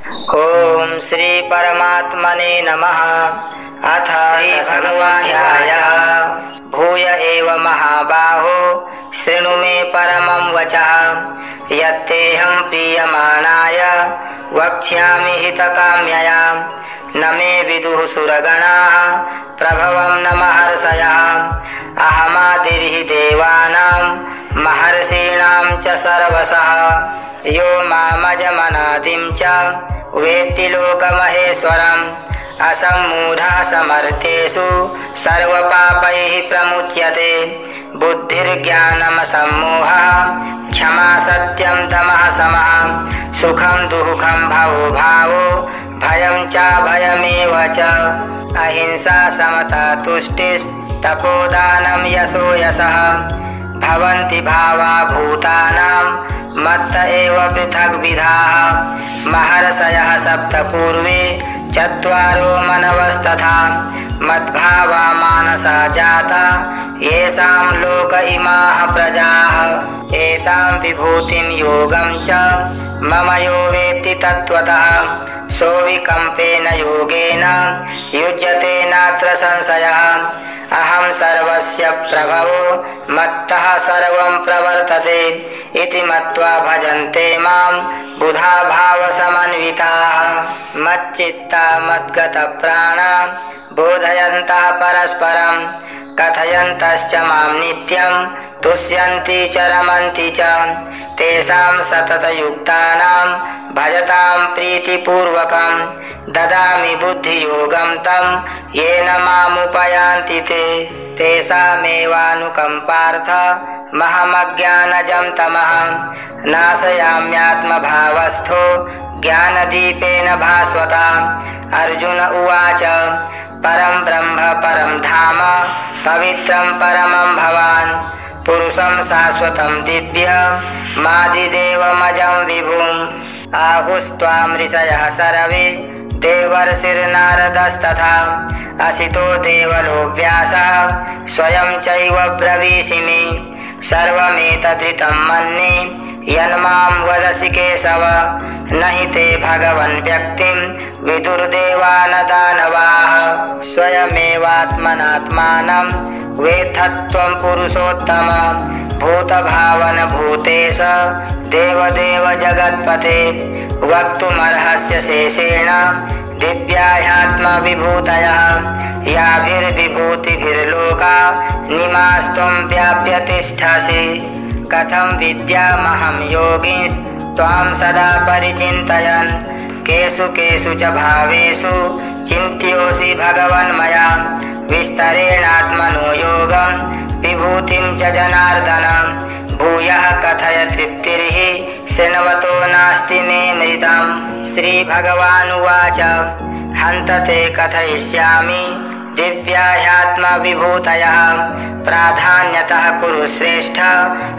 ओम श्री परमात्मने नमः। अथ हि भगवाध्यायः। भूय एव महाबाहो शृणु मे परमं वचः। यत्तेऽहं प्रीयमाणाय वक्ष्यामि हितकाम्यया। न मे विदुः सुरगणाः प्रभवं न महर्षयः। अहमादिर्हि देवानां महर्षीणां च सर्वशः। यो मामजमनादिं च वेत्ति लोकमहेश्वरम्। असम्मूढः समर्थेषु सर्वपापैः प्रमुच्यते। बुद्धिर्ज्ञानमसम्मोहः क्षमा सत्यं दमः शमः। सुखं दुःखं भवो भावो भयं चाभयमेव च। अहिंसा समता तुष्टिस्तपोदानं यशो यशः। भवन्ति भावा भूतानां मत्त एव पृथग्विधाः। महर्षयः सप्त पूर्वे चत्वारो मनवस्तथा। मद्भावा मानसा जाता येषां लोक इमाः प्रजाः। एतां विभूतिं योगं च मम यो वेत्ति तत्त्वतः। सोऽविकम्पेन योगेन युज्यते नात्र संशयः। अहं सर्वस्य प्रभवो मत्तः सर्वं प्रवर्तते इति मत्वा भजन्ते मां बुधा भावसमन्विताः। मच्चित्ता मद्गतप्राणा बोधयन्तः परस्परं कथयन्तश्च मां नित्यं तुष्यन्ति च रमन्ति च। तेषां सततयुक्तानां भजतां प्रीतिपूर्वकं ददामि बुद्धियोगं तं येन मामुपयान्ति ते। तेषामेवानुकम्पार्थ महमज्ञानजं तमः नाशयाम्यात्मभावस्थो ज्ञानदीपेन भास्वता। अर्जुन उवाच परं ब्रह्म परं धाम पवित्रं परमं भवान्। पुरुषं शाश्वतं दिव्यमादिदेवमजं विभुम्। आहुस्त्वां ऋषयः सर्वे देवर्षिर्नारदस्तथा। असितो देवलो व्यासः स्वयं चैव ब्रवीषि मे। सर्वमेतदृतं मन्ये यन्मां वदसि केशव। न हि ते भगवन् व्यक्तिं विदुर्देवा न दानवाः। स्वयमेवात्मनात्मानं वेत्थत्वं पुरुषोत्तम। भूतभावन भूतेश देवदेव जगत्पते। वक्तुमर्हस्य शेषेण दिव्याह्यात्मविभूतयः। याभिर्विभूतिभिर्लोका निमास्त्वं व्याप्य तिष्ठसि। कथं विद्यामहं योगिंस्त्वां सदा परिचिन्तयन्। केषु केषु च भावेषु चिन्त्योऽसि भगवन्मया। विस्तरेणात्मनो योगं विभूतिं च जनार्दन। भूयः कथय तृप्तिर्हि शृण्वतो नास्ति मे मृतम्। श्रीभगवानुवाच हन्त ते कथयिष्यामि दिव्याह्यात्मविभूतयः। प्राधान्यतः कुरु श्रेष्ठ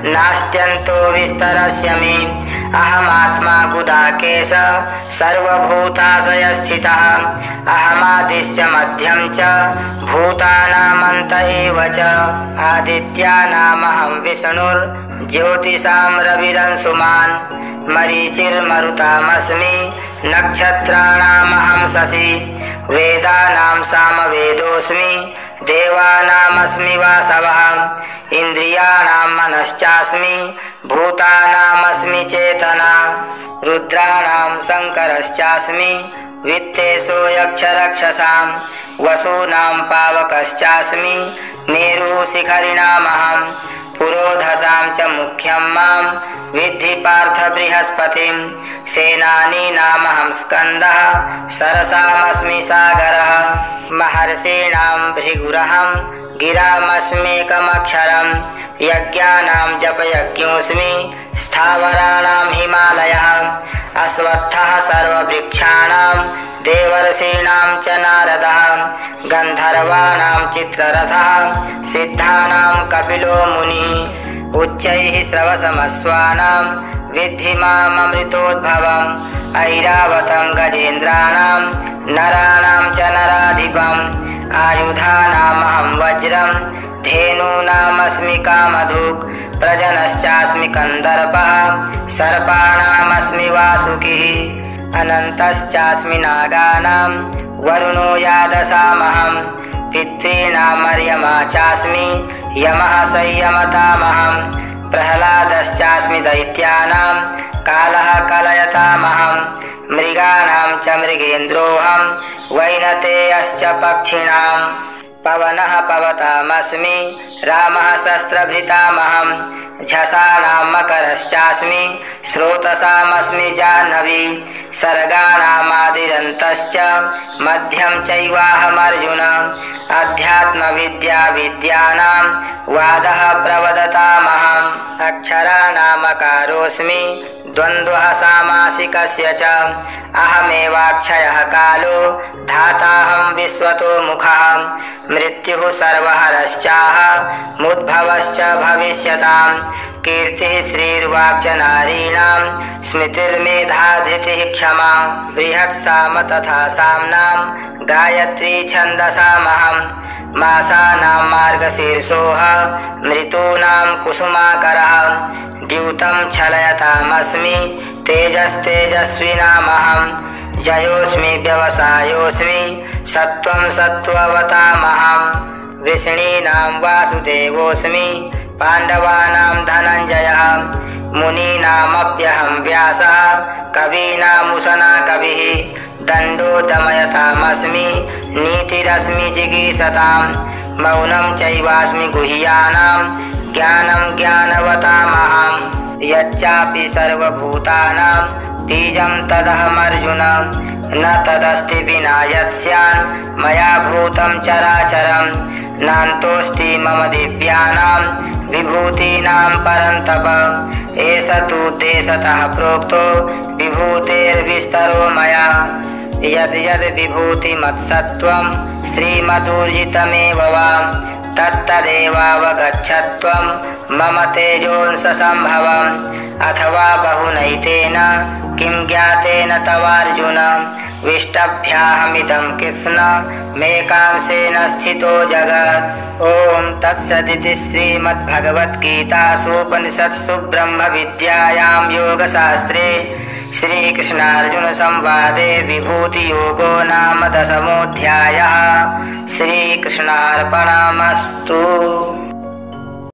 नास्त्यन्तो विस्तरस्य मे। अहमात्मा गुडाकेश सर्वभूताशयस्थितः। अहमादिश्च मध्यं च भूतानामन्त एव च। आदित्यानामहं विष्णुर्ज्योतिषां रविरंशुमान्। मरीचिर्मरुतामस्मि नक्षत्राणामहं शशि। वेदानां सामवेदोऽस्मि देवानामस्मि वासवः। इन्द्रियाणां मनश्चास्मि भूतानामस्मि चेतना। रुद्राणां शङ्करश्चास्मि वित्तेषो यक्षरक्षसां। वसूनां पावकश्चास्मि मेरुः शिखरिणामहं। पुरोधसां च मुख्यं मां विद्धि पार्थ बृहस्पतिं। सेनानीनामहं स्कन्दः सरसामस्मि सागरः। महर्षीणां भृगुरहं गिरामस्मेकमक्षरम्। यज्ञानां जपयज्ञोऽस्मि स्थावराणां हिमालयः। अश्वत्थः सर्ववृक्षाणां देवर्षीणां च नारदः। गन्धर्वाणां चित्ररथः सिद्धानां कपिलो मुनिः। उच्चैः श्रवसमस्वानां विद्धि माममृतोद्भवम्। ऐरावतं गजेन्द्राणां नराणां च नराधिपम्। आयुधानामहं वज्रं धेनूनामस्मि कामधुक्। प्रजनश्चास्मि कन्दर्पः सर्पाणामस्मि वासुकिः। अनन्तश्चास्मि नागानां वरुणो यादसामहं पितॄणां मर्यमा चास्मि यमः संयमतामहं प्रह्लादश्चास्मि दैत्यानां कालः कलयतामहं मृगाणां च मृगेन्द्रोऽहं वैनतेयश्च पक्षिणां पवनः पवतामस्मि रामः शस्त्रभृतामहं झषाणां मकरश्चास्मि स्रोतसामस्मि जाह्नवी सर्गाणामादिरन्तश्च मध्यं चैवाहमर्जुन अध्यात्मविद्याविद्यानां वादः प्रवदतामहम् अक्षराणामकारोऽस्मि द्वन्द्वः सामासिकस्य च अहमेवाक्षयः कालो धाताहं विश्वतो मुखः मृत्युः सर्वहरश्चाहमुद्भवश्च भविष्यतां कीर्तिः श्रीर्वाक्च नारीणां स्मृतिर्मेधा धृतिः क्षमा बृहत्साम तथा साम्नां गायत्री छन्दसामहं मासानां मार्गशीर्षोः मृतूनां कुसुमाकरः द्यूतं छलयतामस्मि तेजस्तेजस्विनामहं जयोऽस्मि व्यवसायोऽस्मि सत्त्वं सत्त्ववतामहं वृष्णीनां वासुदेवोऽस्मि पाण्डवानां धनञ्जयः मुनीनामप्यहं व्यासः कवीनामुशना कविः दण्डो दमयतामस्मि नीतिरस्मि जिगीषतां मौनं चैवास्मि गुह्यानां ज्ञानं ज्ञानवतामहं यच्चापि सर्वभूतानां बीजं तदहमर्जुन न तदस्ति विना यत्स्यान् मया भूतं चराचरं नान्तोऽस्ति मम दिव्यानां विभूतीनां परन्तप एष तु देशतः प्रोक्तो विभूतेर्विस्तरो मया यद् यद् विभूतिमत्सत्त्वं श्रीमदूर्जितमेव वा तत्तदेवावगच्छत्वं मम तेजोंससम्भवम् अथवा बहुनैतेन किं ज्ञातेन तवार्जुन विष्टभ्याहमिदं कृत्स्न मेकांशेन स्थितो जगत् ॐ तत्सदिति श्रीमद्भगवद्गीतासूपनिषत्सु ब्रह्मविद्यायां योगशास्त्रे श्रीकृष्णार्जुनसंवादे विभूतियोगो नाम 10मोऽध्यायः। श्रीकृष्णार्पणमस्तु।